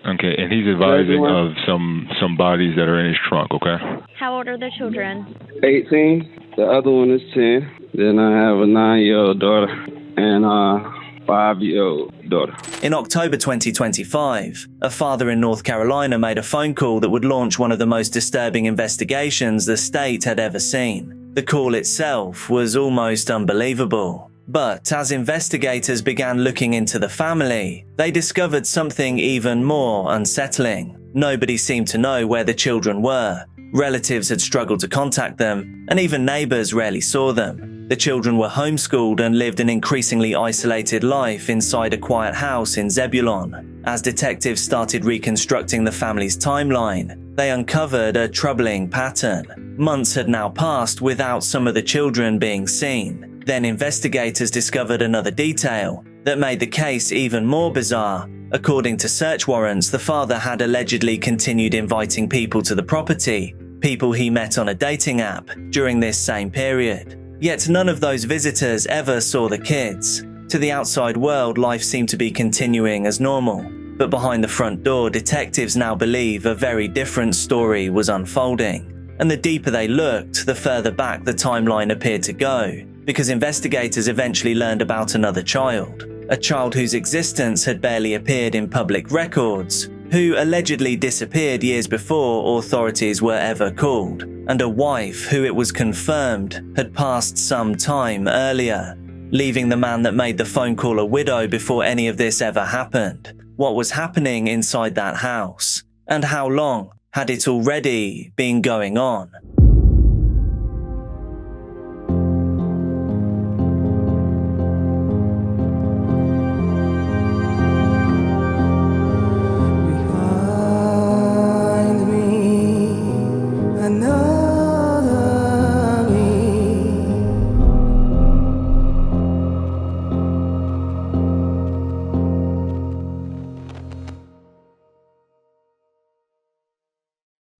Okay, and he's advising of some bodies that are in his trunk, okay? How old are the children? 18. The other one is 10. Then I have a 9-year-old daughter and a 5-year-old daughter. In October 2025, a father in North Carolina made a phone call that would launch one of the most disturbing investigations the state had ever seen. The call itself was almost unbelievable. But as investigators began looking into the family, they discovered something even more unsettling. Nobody seemed to know where the children were. Relatives had struggled to contact them, and even neighbors rarely saw them. The children were homeschooled and lived an increasingly isolated life inside a quiet house in Zebulon. As detectives started reconstructing the family's timeline, they uncovered a troubling pattern. Months had now passed without some of the children being seen. Then investigators discovered another detail that made the case even more bizarre. According to search warrants, the father had allegedly continued inviting people to the property, people he met on a dating app, during this same period. Yet none of those visitors ever saw the kids. To the outside world, life seemed to be continuing as normal. But behind the front door, detectives now believe a very different story was unfolding. And the deeper they looked, the further back the timeline appeared to go, because investigators eventually learned about another child, a child whose existence had barely appeared in public records, who allegedly disappeared years before authorities were ever called, and a wife who it was confirmed had passed some time earlier, leaving the man that made the phone call a widow before any of this ever happened. What was happening inside that house? And how long had it already been going on?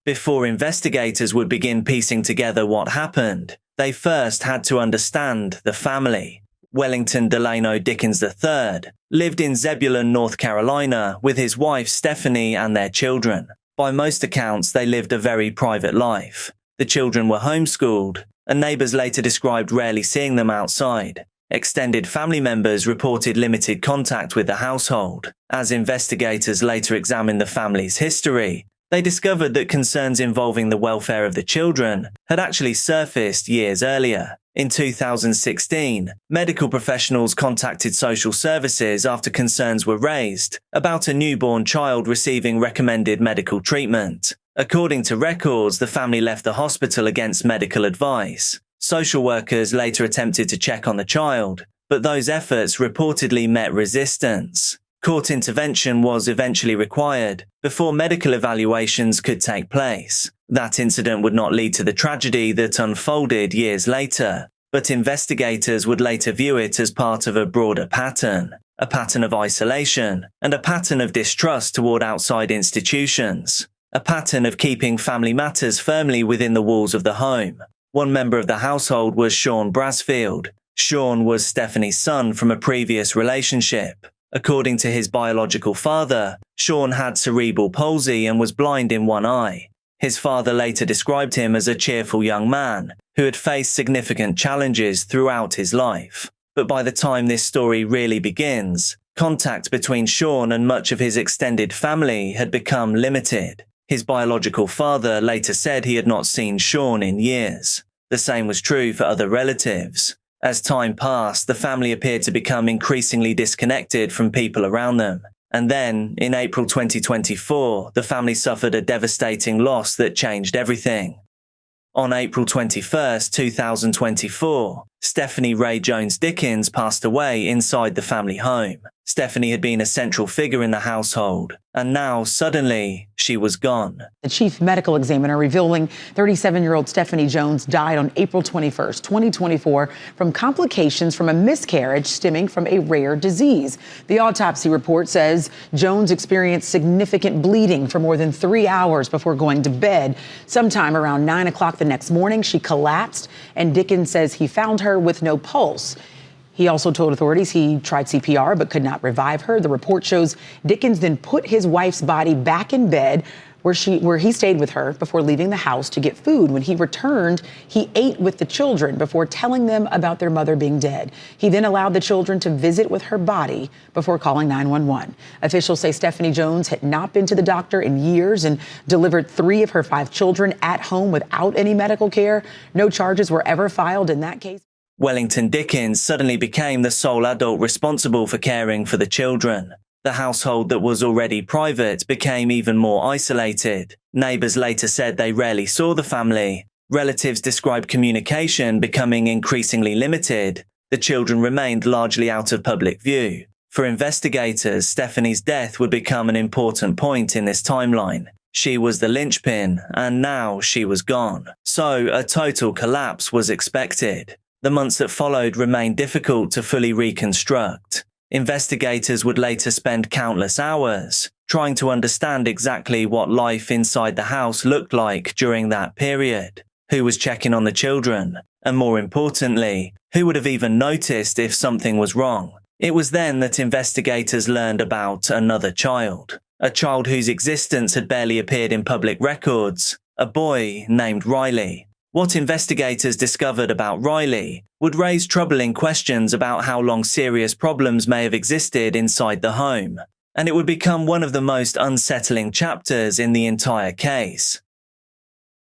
Before investigators would begin piecing together what happened, they first had to understand the family. Wellington Delano Dickens III lived in Zebulon, North Carolina, with his wife Stephanie and their children. By most accounts, they lived a very private life. The children were homeschooled, and neighbors later described rarely seeing them outside. Extended family members reported limited contact with the household. As investigators later examined the family's history, they discovered that concerns involving the welfare of the children had actually surfaced years earlier. In 2016, medical professionals contacted social services after concerns were raised about a newborn child receiving recommended medical treatment. According to records, the family left the hospital against medical advice. Social workers later attempted to check on the child, but those efforts reportedly met resistance. Court intervention was eventually required before medical evaluations could take place. That incident would not lead to the tragedy that unfolded years later, but investigators would later view it as part of a broader pattern, a pattern of isolation, and a pattern of distrust toward outside institutions, a pattern of keeping family matters firmly within the walls of the home. One member of the household was Sean Brasfield. Sean was Stephanie's son from a previous relationship. According to his biological father, Sean had cerebral palsy and was blind in one eye. His father later described him as a cheerful young man who had faced significant challenges throughout his life. But by the time this story really begins, contact between Sean and much of his extended family had become limited. His biological father later said he had not seen Sean in years. The same was true for other relatives. As time passed, the family appeared to become increasingly disconnected from people around them. And then, in April 2024, the family suffered a devastating loss that changed everything. On April 21, 2024, Stephanie Rae Jones Dickens passed away inside the family home. Stephanie had been a central figure in the household, and now, suddenly, she was gone. The chief medical examiner revealing 37-year-old Stephanie Jones died on April 21st, 2024, from complications from a miscarriage stemming from a rare disease. The autopsy report says Jones experienced significant bleeding for more than 3 hours before going to bed. Sometime around 9 o'clock the next morning, she collapsed, and Dickens says he found her with no pulse. He also told authorities he tried CPR but could not revive her. The report shows Dickens then put his wife's body back in bed where he stayed with her before leaving the house to get food. When he returned, he ate with the children before telling them about their mother being dead. He then allowed the children to visit with her body before calling 911. Officials say Stephanie Jones had not been to the doctor in years and delivered 3 of her 5 children at home without any medical care. No charges were ever filed in that case. Wellington Dickens suddenly became the sole adult responsible for caring for the children. The household that was already private became even more isolated. Neighbours later said they rarely saw the family. Relatives described communication becoming increasingly limited. The children remained largely out of public view. For investigators, Stephanie's death would become an important point in this timeline. She was the linchpin, and now she was gone. So a total collapse was expected. The months that followed remained difficult to fully reconstruct. Investigators would later spend countless hours trying to understand exactly what life inside the house looked like during that period, who was checking on the children, and more importantly, who would have even noticed if something was wrong. It was then that investigators learned about another child, a child whose existence had barely appeared in public records, a boy named Riley. What investigators discovered about Riley would raise troubling questions about how long serious problems may have existed inside the home, and it would become one of the most unsettling chapters in the entire case.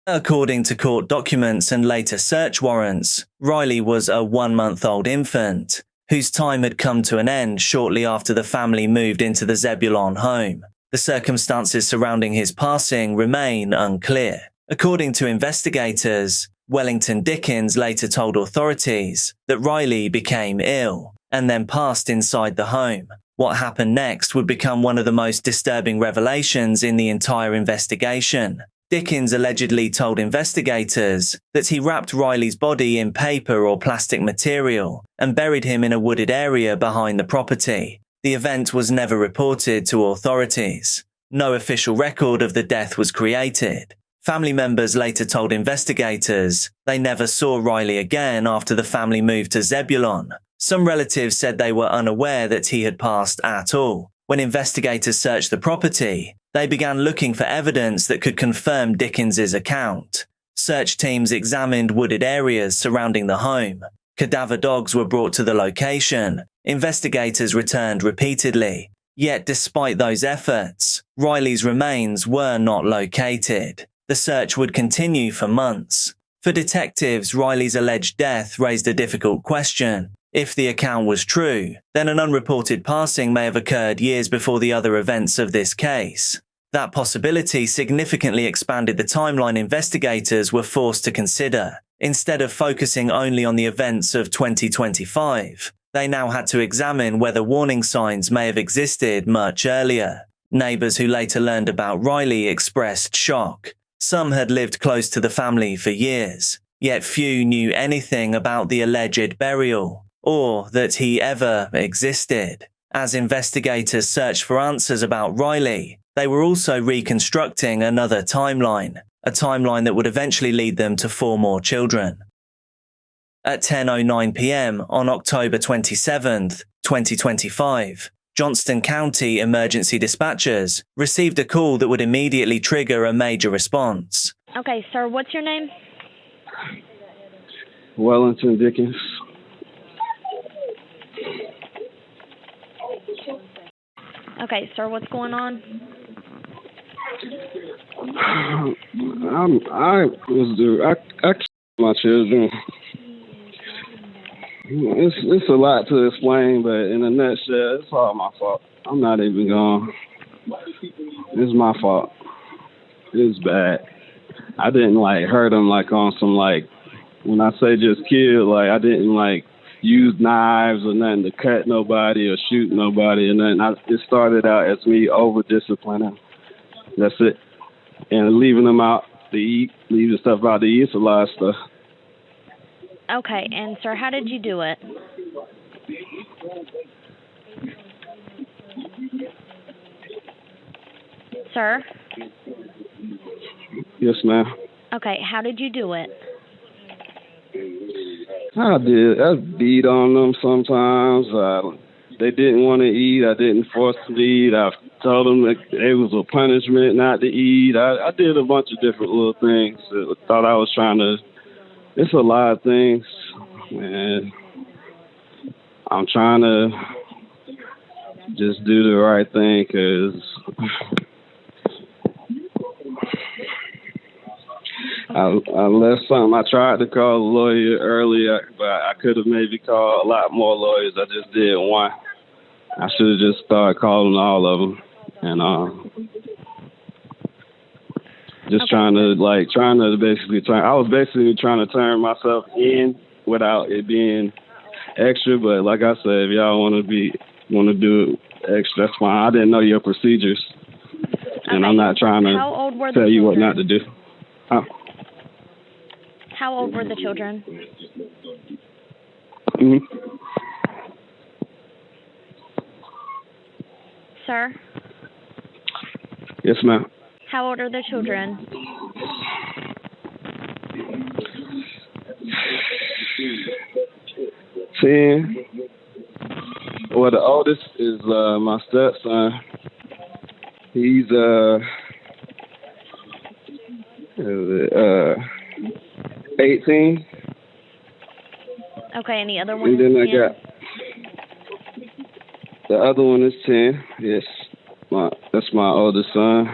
According to court documents and later search warrants, Riley was a 1-month-old infant, whose time had come to an end shortly after the family moved into the Zebulon home. The circumstances surrounding his passing remain unclear. According to investigators, Wellington Dickens later told authorities that Riley became ill and then passed inside the home. What happened next would become one of the most disturbing revelations in the entire investigation. Dickens allegedly told investigators that he wrapped Riley's body in paper or plastic material and buried him in a wooded area behind the property. The event was never reported to authorities. No official record of the death was created. Family members later told investigators they never saw Riley again after the family moved to Zebulon. Some relatives said they were unaware that he had passed at all. When investigators searched the property, they began looking for evidence that could confirm Dickens's account. Search teams examined wooded areas surrounding the home. Cadaver dogs were brought to the location. Investigators returned repeatedly. Yet despite those efforts, Riley's remains were not located. The search would continue for months. For detectives, Riley's alleged death raised a difficult question. If the account was true, then an unreported passing may have occurred years before the other events of this case. That possibility significantly expanded the timeline investigators were forced to consider. Instead of focusing only on the events of 2025, they now had to examine whether warning signs may have existed much earlier. Neighbours who later learned about Riley expressed shock. Some had lived close to the family for years, yet few knew anything about the alleged burial, or that he ever existed. As investigators searched for answers about Riley, they were also reconstructing another timeline, a timeline that would eventually lead them to 4 more children. At 10:09 p.m. on October 27, 2025, Johnston County emergency dispatchers received a call that would immediately trigger a major response. Okay, sir, what's your name? Wellington Dickens. Okay, sir, what's going on? I killed my children. It's a lot to explain, but in a nutshell, it's all my fault. I'm not even going. It's my fault. It's bad. I didn't hurt them on some when I say just kill, I didn't use knives or nothing to cut nobody or shoot nobody or nothing. It started out as me over disciplining. That's it. And leaving them out to eat, leaving stuff out to eat. It's a lot of stuff. Okay, and sir, how did you do it? Sir? Yes, ma'am. Okay, how did you do it? I did. I beat on them sometimes. They didn't want to eat. I didn't force them to eat. I told them that it was a punishment not to eat. I did a bunch of different little things. I thought I was trying to. It's a lot of things, and I'm trying to just do the right thing because I left something. I tried to call a lawyer earlier, but I could have maybe called a lot more lawyers. I just did one. I should have just started calling all of them, and just trying to basically turn. I was basically trying to turn myself in without it being extra. But like I said, if y'all want to do it extra, that's fine. I didn't know your procedures, and I'm not trying to tell you what not to do. How old were the children? Mm-hmm. Sir? Yes, ma'am. How old are the children? Ten. Well, the oldest is my stepson. He's 18. Okay, and the other one And then is 10? I got the other one is 10. Yes, that's my oldest son.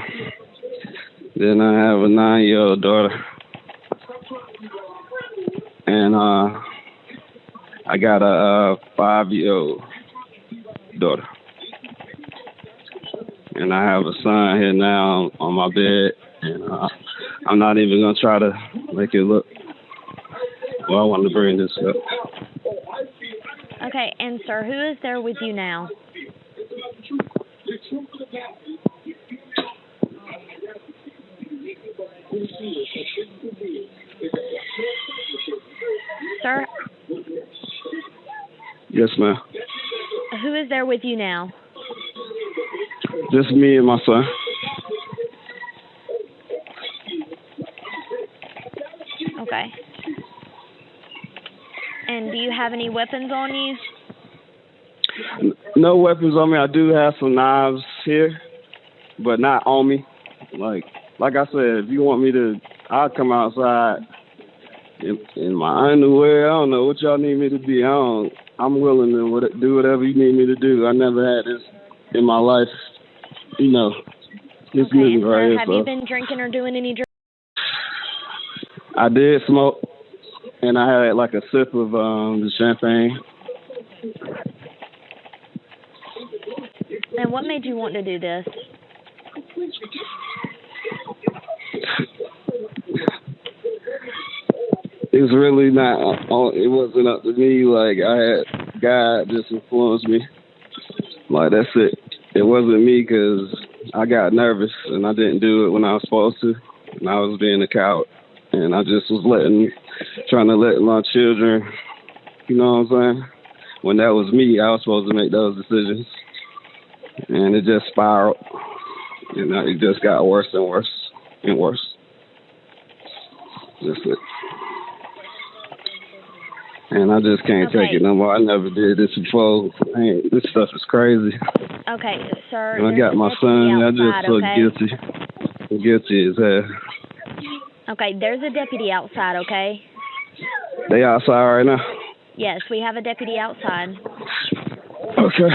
Then I have a 9-year-old daughter, and I got a 5-year-old daughter, and I have a son here now on my bed, and I'm not even gonna try to make it look. Well, I wanted to bring this up. Okay, and sir, who is there with you now? Sir? Yes, ma'am. Who is there with you now? Just me and my son. Okay. And do you have any weapons on you? No weapons on me. I do have some knives here, but not on me. Like I said, if you want me to, I'll come outside in my underwear. I don't know what y'all need me to be. I'm willing to do whatever you need me to do. I never had this in my life. You know, this Okay, and right sir, here. have you been drinking or doing any drugs? I did smoke, and I had like a sip of the champagne. And what made you want to do this? It's really not. It wasn't up to me. Like I had God just influenced me. Like that's it. It wasn't me because I got nervous and I didn't do it when I was supposed to, and I was being a coward. And I just was trying to let my children. You know what I'm saying? When that was me, I was supposed to make those decisions, and it just spiraled. You know, it just got worse and worse and worse. That's it. And I just can't take it no more. I never did this before. Man, this stuff is crazy. Okay, sir. And I got my son. I just feel guilty. I'm guilty as hell. Okay, there's a deputy outside, okay? They outside right now? Yes, we have a deputy outside. Okay.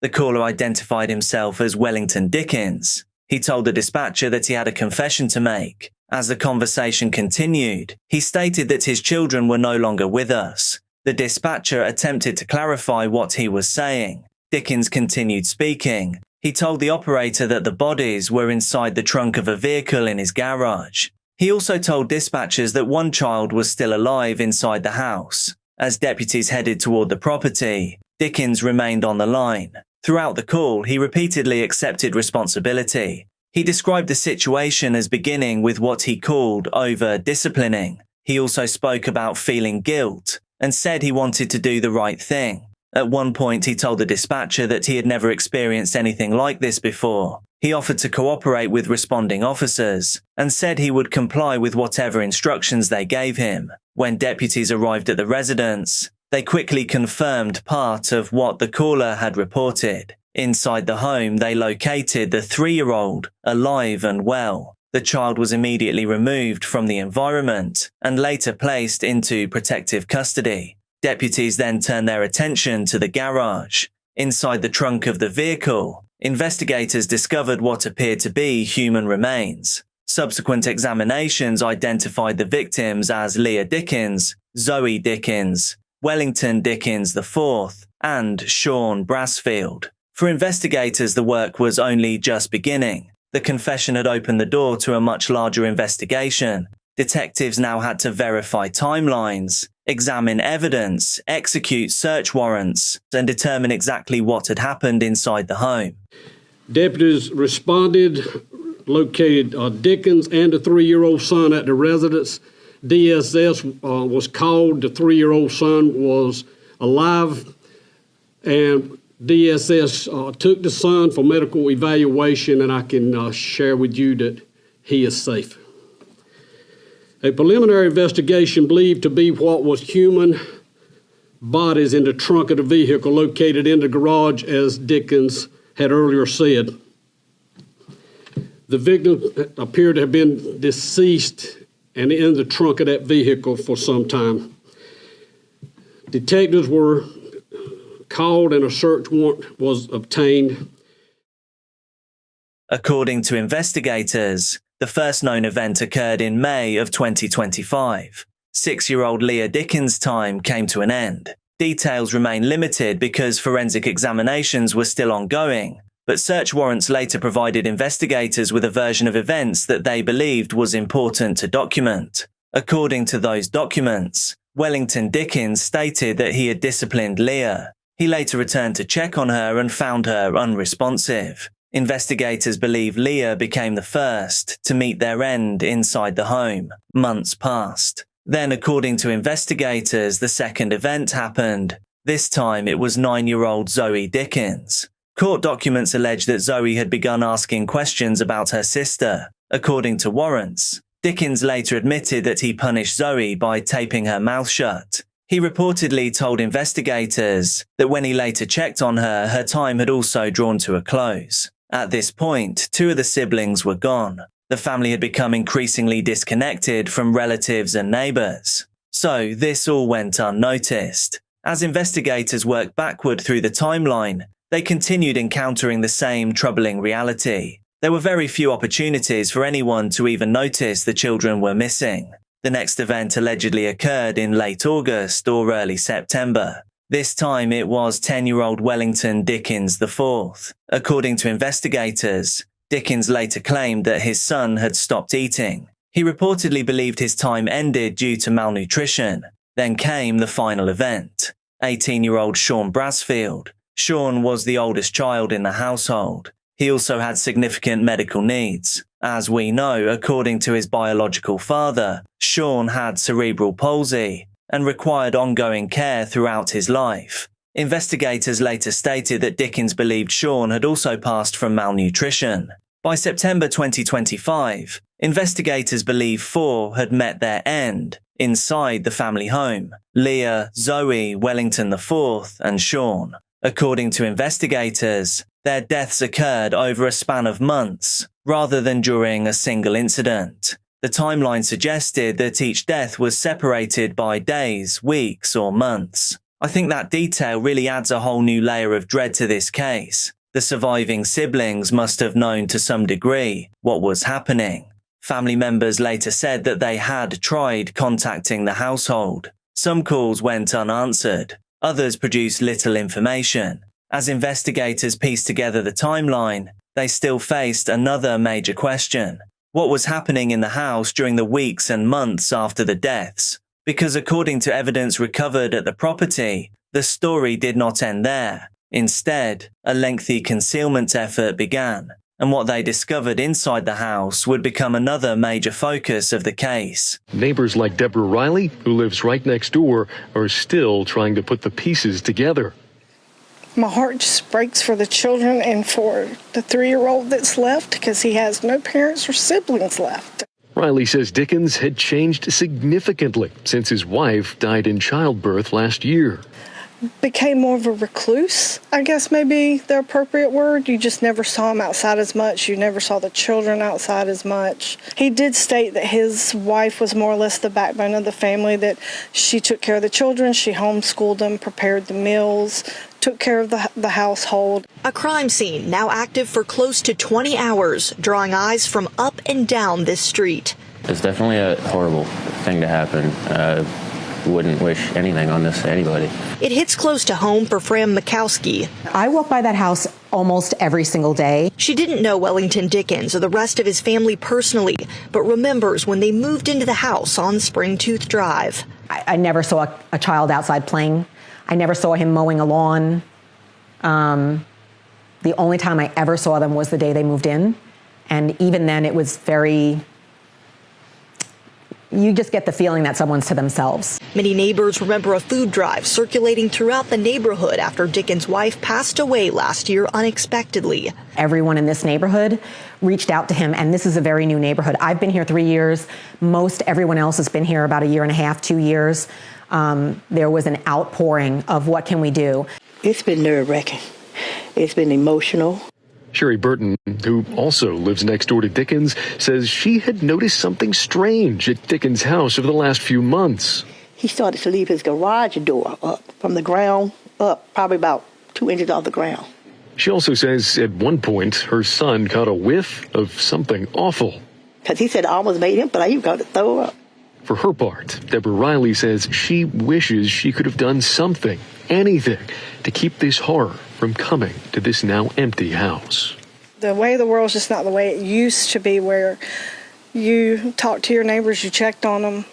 The caller identified himself as Wellington Dickens. He told the dispatcher that he had a confession to make. As the conversation continued, he stated that his children were no longer with us. The dispatcher attempted to clarify what he was saying. Dickens continued speaking. He told the operator that the bodies were inside the trunk of a vehicle in his garage. He also told dispatchers that one child was still alive inside the house. As deputies headed toward the property, Dickens remained on the line. Throughout the call, he repeatedly accepted responsibility. He described the situation as beginning with what he called over-disciplining. He also spoke about feeling guilt and said he wanted to do the right thing. At one point, he told the dispatcher that he had never experienced anything like this before. He offered to cooperate with responding officers and said he would comply with whatever instructions they gave him. When deputies arrived at the residence, they quickly confirmed part of what the caller had reported. Inside the home, they located the 3-year-old alive and well. The child was immediately removed from the environment and later placed into protective custody. Deputies then turned their attention to the garage. Inside the trunk of the vehicle, investigators discovered what appeared to be human remains. Subsequent examinations identified the victims as Leah Dickens, Zoe Dickens, Wellington Dickens IV, and Sean Brasfield. For investigators, the work was only just beginning. The confession had opened the door to a much larger investigation. Detectives now had to verify timelines, examine evidence, execute search warrants, and determine exactly what had happened inside the home. Deputies responded, located Dickens and the 3-year-old son at the residence. DSS was called. The 3-year-old son was alive, and DSS took the son for medical evaluation, and I can share with you that he is safe. A preliminary investigation believed to be what was human bodies in the trunk of the vehicle located in the garage, as Dickens had earlier said. The victim appeared to have been deceased and in the trunk of that vehicle for some time. Detectives were called and a search warrant was obtained. According to investigators, the first known event occurred in May of 2025. 6-year-old Leah Dickens' time came to an end. Details remain limited because forensic examinations were still ongoing, but search warrants later provided investigators with a version of events that they believed was important to document. According to those documents, Wellington Dickens stated that he had disciplined Leah. He later returned to check on her and found her unresponsive. Investigators believe Leah became the first to meet their end inside the home. Months passed. Then, according to investigators, the second event happened. This time it was 9-year-old Zoe Dickens. Court documents allege that Zoe had begun asking questions about her sister. According to warrants, Dickens later admitted that he punished Zoe by taping her mouth shut. He reportedly told investigators that when he later checked on her, her time had also drawn to a close. At this point, 2 of the siblings were gone. The family had become increasingly disconnected from relatives and neighbors. So this all went unnoticed. As investigators worked backward through the timeline, they continued encountering the same troubling reality. There were very few opportunities for anyone to even notice the children were missing. The next event allegedly occurred in late August or early September. This time it was 10-year-old Wellington Dickens IV. According to investigators, Dickens later claimed that his son had stopped eating. He reportedly believed his time ended due to malnutrition. Then came the final event. 18-year-old Sean Brasfield. Sean was the oldest child in the household. He also had significant medical needs. As we know, according to his biological father, Sean had cerebral palsy and required ongoing care throughout his life. Investigators later stated that Dickens believed Sean had also passed from malnutrition. By September 2025, investigators believe 4 had met their end inside the family home: Leah, Zoe, Wellington IV, and Sean. According to investigators, their deaths occurred over a span of months, rather than during a single incident. The timeline suggested that each death was separated by days, weeks, or months. I think that detail really adds a whole new layer of dread to this case. The surviving siblings must have known to some degree what was happening. Family members later said that they had tried contacting the household. Some calls went unanswered. Others produced little information. As investigators pieced together the timeline, they still faced another major question. What was happening in the house during the weeks and months after the deaths? Because according to evidence recovered at the property, the story did not end there. Instead, a lengthy concealment effort began, and what they discovered inside the house would become another major focus of the case. Neighbors like Deborah Riley, who lives right next door, are still trying to put the pieces together. My heart just breaks for the children and for the 3-year-old that's left because he has no parents or siblings left. Riley says Dickens had changed significantly since his wife died in childbirth last year. Became more of a recluse, I guess maybe the appropriate word. You just never saw him outside as much. You never saw the children outside as much. He did state that his wife was more or less the backbone of the family, that she took care of the children, she homeschooled them, prepared the meals, took care of the household. A crime scene now active for close to 20 hours, drawing eyes from up and down this street. It's definitely a horrible thing to happen. Wouldn't wish anything on this to anybody. It hits close to home for Fran Mikowski. I walk by that house almost every single day. She didn't know Wellington Dickens or the rest of his family personally, but remembers when they moved into the house on Springtooth Drive. I never saw a child outside playing. I never saw him mowing a lawn. The only time I ever saw them was the day they moved in. And even then it was you just get the feeling that someone's to themselves. Many neighbors remember a food drive circulating throughout the neighborhood after Dickens' wife passed away last year unexpectedly. Everyone in this neighborhood reached out to him, and this is a very new neighborhood. I've been here 3 years. Most everyone else has been here about 1.5 years, 2 years. There was an outpouring of what can we do. It's been nerve-wracking. It's been emotional. Sherry Burton, who also lives next door to Dickens, says she had noticed something strange at Dickens' house over the last few months. He started to leave his garage door up from the ground up, probably about 2 inches off the ground. She also says at one point her son caught a whiff of something awful. Because he said I almost made him, but I even got to throw up. For her part, Deborah Riley says she wishes she could have done something, anything, to keep this horror from coming to this now empty house. The way of the world is just not the way it used to be, where you talked to your neighbors, you checked on them.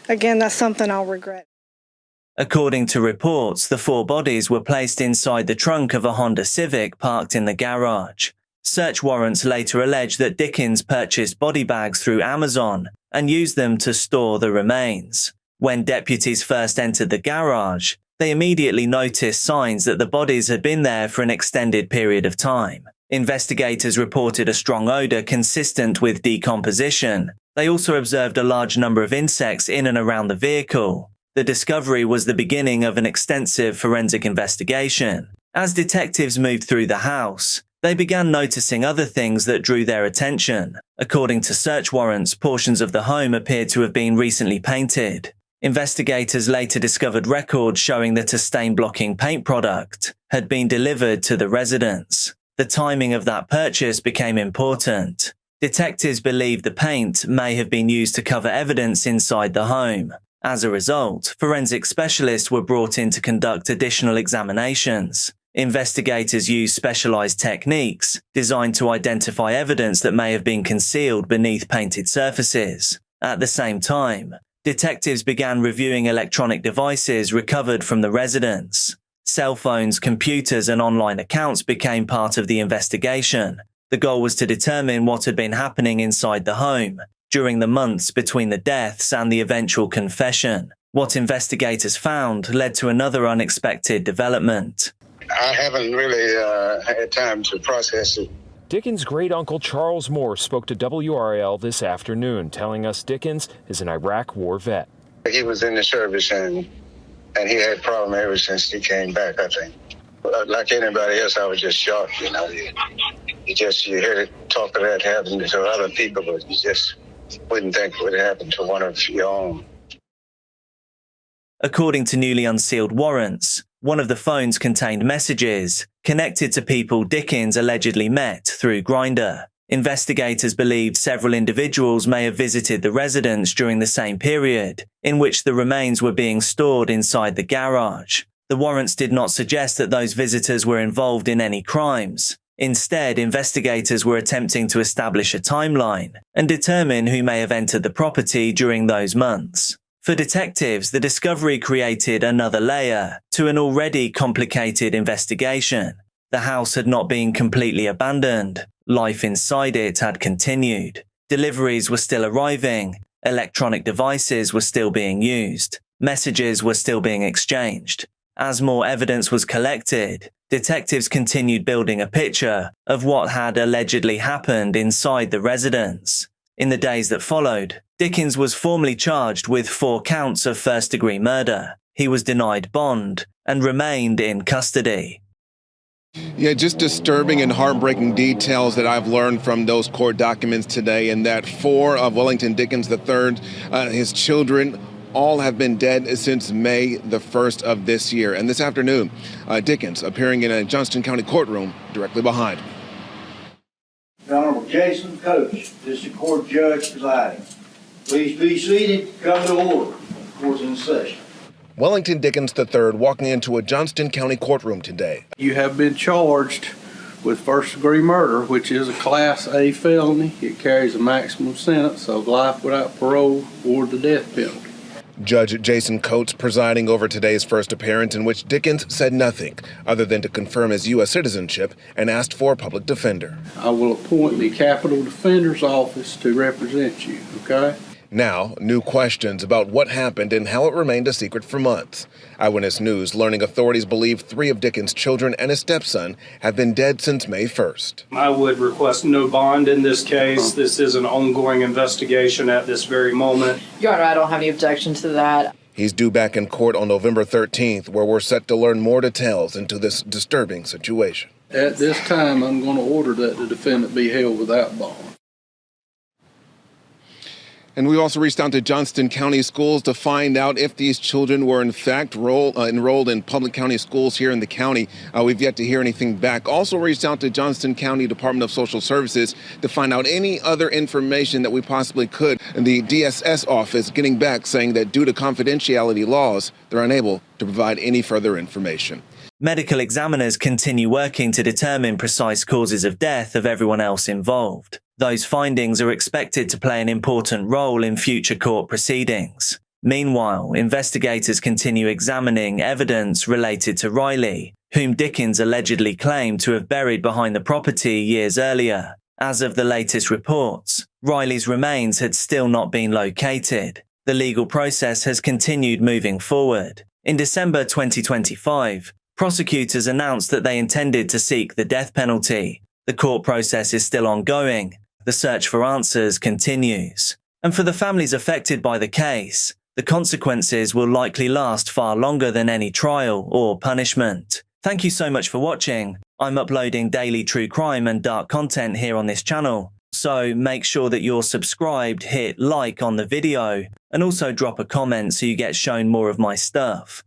Again, that's something I'll regret. According to reports, the 4 bodies were placed inside the trunk of a Honda Civic parked in the garage. Search warrants later allege that Dickens purchased body bags through Amazon and used them to store the remains. When deputies first entered the garage, they immediately noticed signs that the bodies had been there for an extended period of time. Investigators reported a strong odor consistent with decomposition. They also observed a large number of insects in and around the vehicle. The discovery was the beginning of an extensive forensic investigation. As detectives moved through the house, they began noticing other things that drew their attention. According to search warrants, portions of the home appeared to have been recently painted. Investigators later discovered records showing that a stain-blocking paint product had been delivered to the residence. The timing of that purchase became important. Detectives believed the paint may have been used to cover evidence inside the home. As a result, forensic specialists were brought in to conduct additional examinations. Investigators used specialized techniques designed to identify evidence that may have been concealed beneath painted surfaces. At the same time, detectives began reviewing electronic devices recovered from the residence. Cell phones, computers, and online accounts became part of the investigation. The goal was to determine what had been happening inside the home during the months between the deaths and the eventual confession. What investigators found led to another unexpected development. I haven't really had time to process it. Dickens' great-uncle Charles Moore spoke to WRAL this afternoon, telling us Dickens is an Iraq war vet. He was in the service and he had problems ever since he came back, I think. Like anybody else, I was just shocked, you know. You hear talk of that happening to other people, but you just wouldn't think it would happen to one of your own. According to newly unsealed warrants, one of the phones contained messages connected to people Dickens allegedly met through Grindr. Investigators believed several individuals may have visited the residence during the same period in which the remains were being stored inside the garage. The warrants did not suggest that those visitors were involved in any crimes. Instead, investigators were attempting to establish a timeline and determine who may have entered the property during those months. For detectives, the discovery created another layer to an already complicated investigation. The house had not been completely abandoned. Life inside it had continued. Deliveries were still arriving. Electronic devices were still being used. Messages were still being exchanged. As more evidence was collected, detectives continued building a picture of what had allegedly happened inside the residence. In the days that followed, Dickens was formally charged with 4 counts of first-degree murder. He was denied bond and remained in custody. Yeah, just disturbing and heartbreaking details that I've learned from those court documents today, and that 4 of Wellington Dickens III, his children, all have been dead since May the 1st of this year. And this afternoon, Dickens appearing in a Johnston County courtroom directly behind. The Honorable Jason Coach, District Court Judge presiding. Please be seated. Come to order. Court's in session. Wellington Dickens III walking into a Johnston County courtroom today. You have been charged with first-degree murder, which is a Class A felony. It carries a maximum sentence of life without parole or the death penalty. Judge Jason Coates presiding over today's first appearance, in which Dickens said nothing other than to confirm his U.S. citizenship and asked for a public defender. I will appoint the Capitol Defender's Office to represent you, okay? Now, new questions about what happened and how it remained a secret for months. Eyewitness News learning authorities believe 3 of Dickens' children and his stepson have been dead since May 1st. I would request no bond in this case. This is an ongoing investigation at this very moment. Your Honor, I don't have any objection to that. He's due back in court on November 13th, where we're set to learn more details into this disturbing situation. At this time, I'm going to order that the defendant be held without bond. And we also reached out to Johnston County Schools to find out if these children were in fact enrolled in public county schools here in the county. We've yet to hear anything back. Also reached out to Johnston County Department of Social Services to find out any other information that we possibly could. And the DSS office getting back saying that due to confidentiality laws, they're unable to provide any further information. Medical examiners continue working to determine precise causes of death of everyone else involved. Those findings are expected to play an important role in future court proceedings. Meanwhile, investigators continue examining evidence related to Riley, whom Dickens allegedly claimed to have buried behind the property years earlier. As of the latest reports, Riley's remains had still not been located. The legal process has continued moving forward. In December 2025, prosecutors announced that they intended to seek the death penalty. The court process is still ongoing. The search for answers continues. And for the families affected by the case, the consequences will likely last far longer than any trial or punishment. Thank you so much for watching. I'm uploading daily true crime and dark content here on this channel, so make sure that you're subscribed, hit like on the video, and also drop a comment so you get shown more of my stuff.